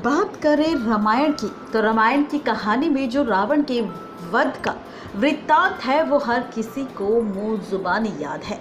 बात करें रामायण की, तो रामायण की कहानी में जो रावण के वध का वृत्तांत है वो हर किसी को मुंह जुबानी याद है।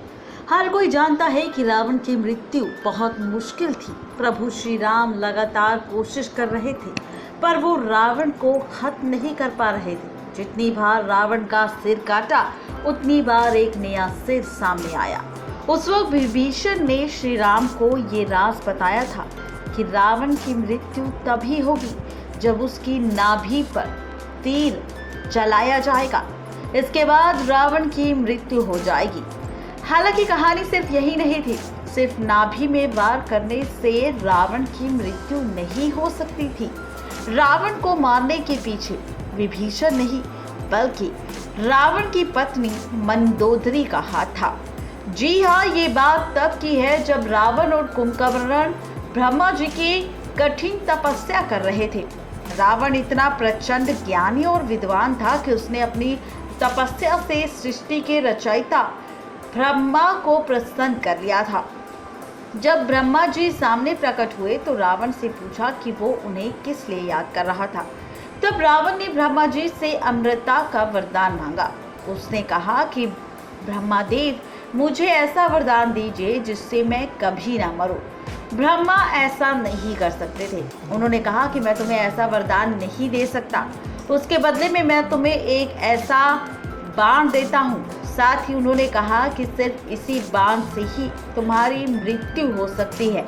हर कोई जानता है कि रावण की मृत्यु बहुत मुश्किल थी। प्रभु श्री राम लगातार कोशिश कर रहे थे, पर वो रावण को खत्म नहीं कर पा रहे थे। जितनी बार रावण का सिर काटा, उतनी बार एक नया सिर सामने आया। उस वक्त विभीषण ने श्री राम को ये राज बताया था कि रावण की मृत्यु तभी होगी जब उसकी नाभि पर तीर चलाया जाएगा। इसके बाद रावण की मृत्यु हो जाएगी। हालांकि कहानी सिर्फ यही नहीं थी। सिर्फ नाभि में वार करने से रावण की मृत्यु नहीं हो सकती थी। रावण को मारने के पीछे विभीषण नहीं, बल्कि रावण की पत्नी मंदोदरी का हाथ था। जी हाँ, ये बात तब की है जब रावण और कुंभकर्ण ब्रह्मा जी की कठिन तपस्या कर रहे थे। रावण इतना प्रचंड ज्ञानी और विद्वान था कि उसने अपनी तपस्या से सृष्टि के रचयिता ब्रह्मा को प्रसन्न कर लिया था। जब ब्रह्मा जी सामने प्रकट हुए तो रावण से पूछा कि वो उन्हें किस लिए याद कर रहा था। तब रावण ने ब्रह्मा जी से अमृता का वरदान मांगा। उसने कहा कि ब्रह्मादेव, मुझे ऐसा वरदान दीजिए जिससे मैं कभी ना मरूं। ब्रह्मा ऐसा नहीं कर सकते थे। उन्होंने कहा कि मैं तुम्हें ऐसा वरदान नहीं दे सकता, उसके बदले में मैं तुम्हें एक ऐसा बाण देता हूँ। साथ ही उन्होंने कहा कि सिर्फ इसी बाण से ही तुम्हारी मृत्यु हो सकती है।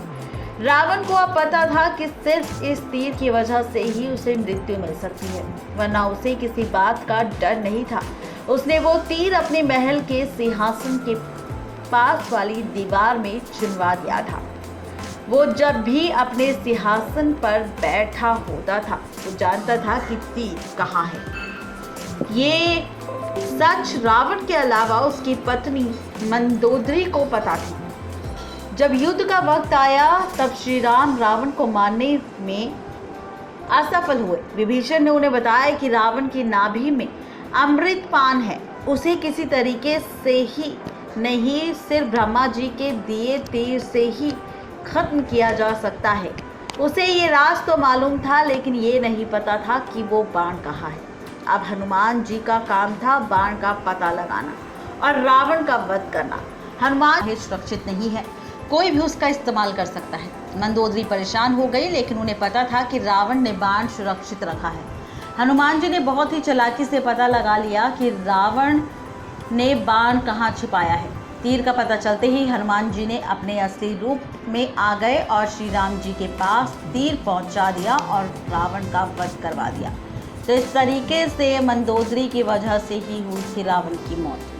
रावण को अब पता था कि सिर्फ इस तीर की वजह से ही उसे मृत्यु मिल सकती है, वरना उसे किसी बात का डर नहीं था। उसने वो तीर अपने महल के सिंहासन के पास वाली दीवार में चुनवा दिया था। वो जब भी अपने सिंहासन पर बैठा होता था वो जानता था कि तीर कहाँ है। ये सच रावण के अलावा उसकी पत्नी मंदोदरी को पता थी। जब युद्ध का वक्त आया तब श्री राम रावण को मारने में असफल हुए। विभीषण ने उन्हें बताया कि रावण की नाभि में अमृत पान है, उसे किसी तरीके से ही नहीं, सिर्फ ब्रह्मा जी के दिए तीर से ही खत्म किया जा सकता है। उसे ये राज तो मालूम था, लेकिन ये नहीं पता था कि वो बाण कहाँ है। अब हनुमान जी का काम था बाण का पता लगाना और रावण का वध करना। हनुमान सुरक्षित नहीं है, कोई भी उसका इस्तेमाल कर सकता है। मंदोदरी परेशान हो गई, लेकिन उन्हें पता था कि रावण ने बाण सुरक्षित रखा है। हनुमान जी ने बहुत ही चालाकी से पता लगा लिया कि रावण ने बाण कहाँ छिपाया है। तीर का पता चलते ही हनुमान जी ने अपने असली रूप में आ गए और श्री राम जी के पास तीर पहुंचा दिया और रावण का वध करवा दिया। तो इस तरीके से मंदोदरी की वजह से ही हुई थी रावण की मौत।